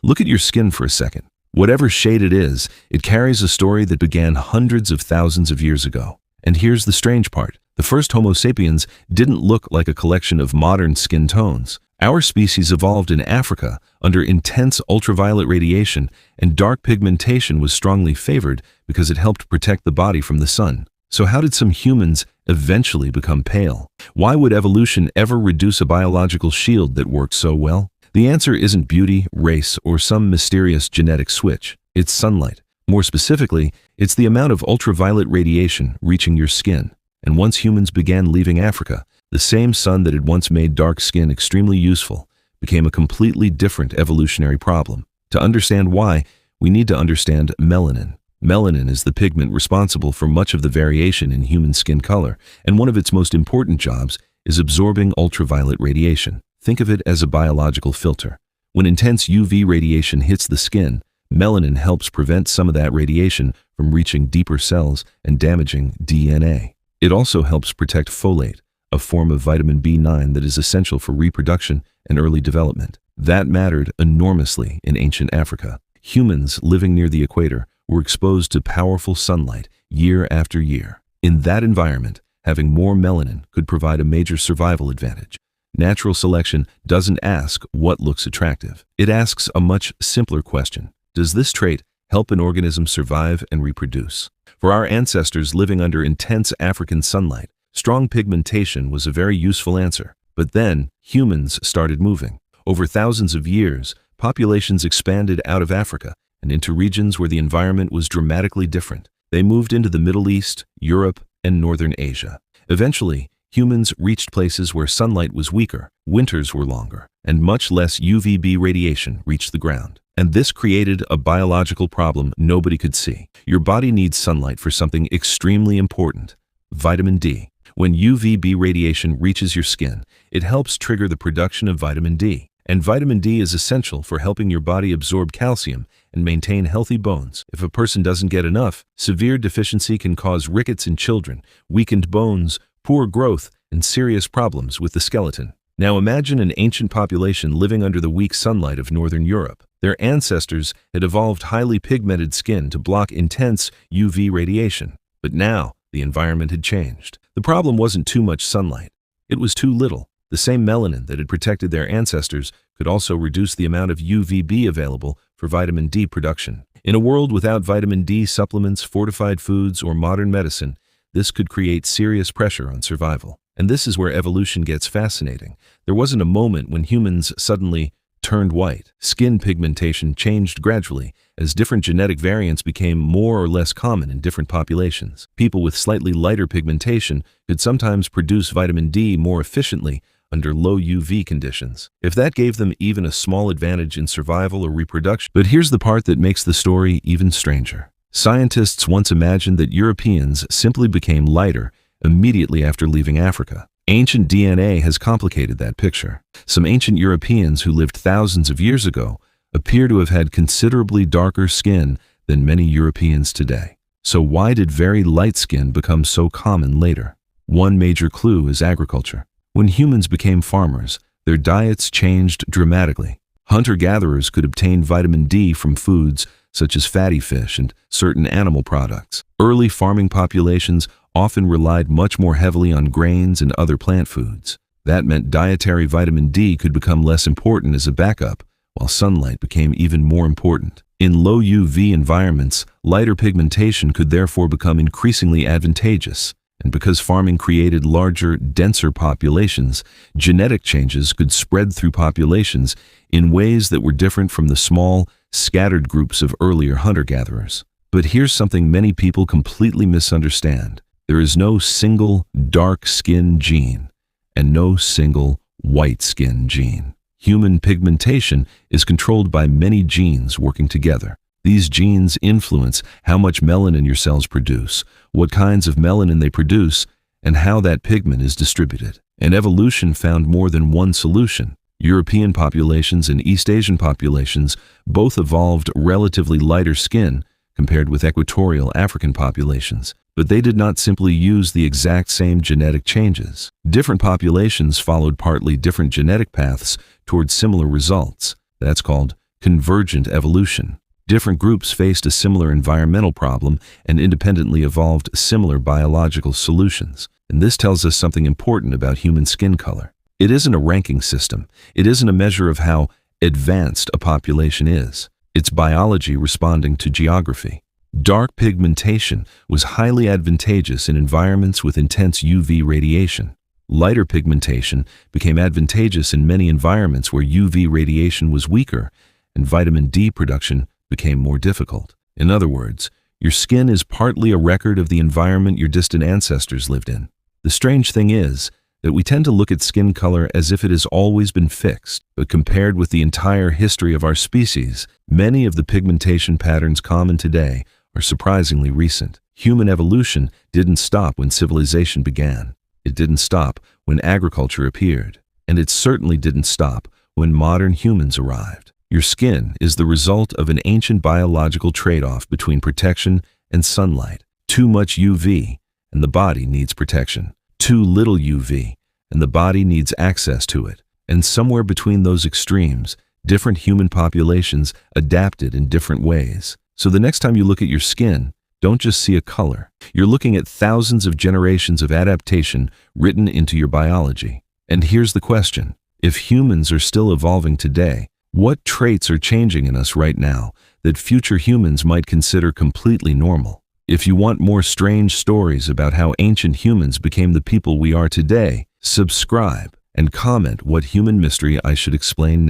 Look at your skin for a second. Whatever shade it is, it carries a story that began hundreds of thousands of years ago. And here's the strange part. The first Homo sapiens didn't look like a collection of modern skin tones. Our species evolved in Africa under intense ultraviolet radiation, and dark pigmentation was strongly favored because it helped protect the body from the sun. So how did some humans eventually become pale? Why would evolution ever reduce a biological shield that worked so well? The answer isn't beauty, race, or some mysterious genetic switch. It's sunlight. More specifically, it's the amount of ultraviolet radiation reaching your skin. And once humans began leaving Africa, the same sun that had once made dark skin extremely useful became a completely different evolutionary problem. To understand why, we need to understand melanin. Melanin is the pigment responsible for much of the variation in human skin color, and one of its most important jobs is absorbing ultraviolet radiation. Think of it as a biological filter. When intense UV radiation hits the skin, melanin helps prevent some of that radiation from reaching deeper cells and damaging DNA. It also helps protect folate, a form of vitamin B9 that is essential for reproduction and early development. That mattered enormously in ancient Africa. Humans living near the equator were exposed to powerful sunlight year after year. In that environment, having more melanin could provide a major survival advantage. Natural selection doesn't ask what looks attractive. It asks a much simpler question. Does this trait help an organism survive and reproduce? For our ancestors living under intense African sunlight, strong pigmentation was a very useful answer. But then, humans started moving. Over thousands of years, populations expanded out of Africa and into regions where the environment was dramatically different. They moved into the Middle East, Europe, and Northern Asia. Eventually, humans reached places where sunlight was weaker, winters were longer, and much less UVB radiation reached the ground. And this created a biological problem nobody could see. Your body needs sunlight for something extremely important: vitamin D. When UVB radiation reaches your skin, it helps trigger the production of vitamin D. And vitamin D is essential for helping your body absorb calcium and maintain healthy bones. If a person doesn't get enough, severe deficiency can cause rickets in children, weakened bones, poor growth, and serious problems with the skeleton. Now imagine an ancient population living under the weak sunlight of Northern Europe. Their ancestors had evolved highly pigmented skin to block intense UV radiation. But now, the environment had changed. The problem wasn't too much sunlight. It was too little. The same melanin that had protected their ancestors could also reduce the amount of UVB available for vitamin D production. In a world without vitamin D supplements, fortified foods, or modern medicine, this could create serious pressure on survival. And this is where evolution gets fascinating. There wasn't a moment when humans suddenly turned white. Skin pigmentation changed gradually as different genetic variants became more or less common in different populations. People with slightly lighter pigmentation could sometimes produce vitamin D more efficiently under low UV conditions, if that gave them even a small advantage in survival or reproduction. But here's the part that makes the story even stranger. Scientists once imagined that Europeans simply became lighter immediately after leaving Africa. Ancient DNA has complicated that picture. Some ancient Europeans who lived thousands of years ago appear to have had considerably darker skin than many Europeans today. So why did very light skin become so common later? One major clue is agriculture. When humans became farmers, their diets changed dramatically. Hunter-gatherers could obtain vitamin D from foods such as fatty fish and certain animal products. Early farming populations often relied much more heavily on grains and other plant foods. That meant dietary vitamin D could become less important as a backup, while sunlight became even more important. In low UV environments, lighter pigmentation could therefore become increasingly advantageous. And because farming created larger, denser populations, genetic changes could spread through populations in ways that were different from the small, scattered groups of earlier hunter-gatherers. But here's something many people completely misunderstand. There is no single dark skin gene and no single white skin gene. Human pigmentation is controlled by many genes working together. These genes influence how much melanin your cells produce, what kinds of melanin they produce, and how that pigment is distributed. And evolution found more than one solution. European populations and East Asian populations both evolved relatively lighter skin compared with equatorial African populations, but they did not simply use the exact same genetic changes. Different populations followed partly different genetic paths towards similar results. That's called convergent evolution. Different groups faced a similar environmental problem and independently evolved similar biological solutions. And this tells us something important about human skin color. It isn't a ranking system. It isn't a measure of how advanced a population is. It's biology responding to geography. Dark pigmentation was highly advantageous in environments with intense UV radiation. Lighter pigmentation became advantageous in many environments where UV radiation was weaker and vitamin D production became more difficult. In other words, your skin is partly a record of the environment your distant ancestors lived in. The strange thing is that we tend to look at skin color as if it has always been fixed, but compared with the entire history of our species, many of the pigmentation patterns common today are surprisingly recent. Human evolution didn't stop when civilization began. It didn't stop when agriculture appeared. And it certainly didn't stop when modern humans arrived. Your skin is the result of an ancient biological trade-off between protection and sunlight. Too much UV, and the body needs protection. Too little UV, and the body needs access to it. And somewhere between those extremes, different human populations adapted in different ways. So the next time you look at your skin, don't just see a color. You're looking at thousands of generations of adaptation written into your biology. And here's the question. If humans are still evolving today, what traits are changing in us right now that future humans might consider completely normal? If you want more strange stories about how ancient humans became the people we are today, subscribe and comment what human mystery I should explain next.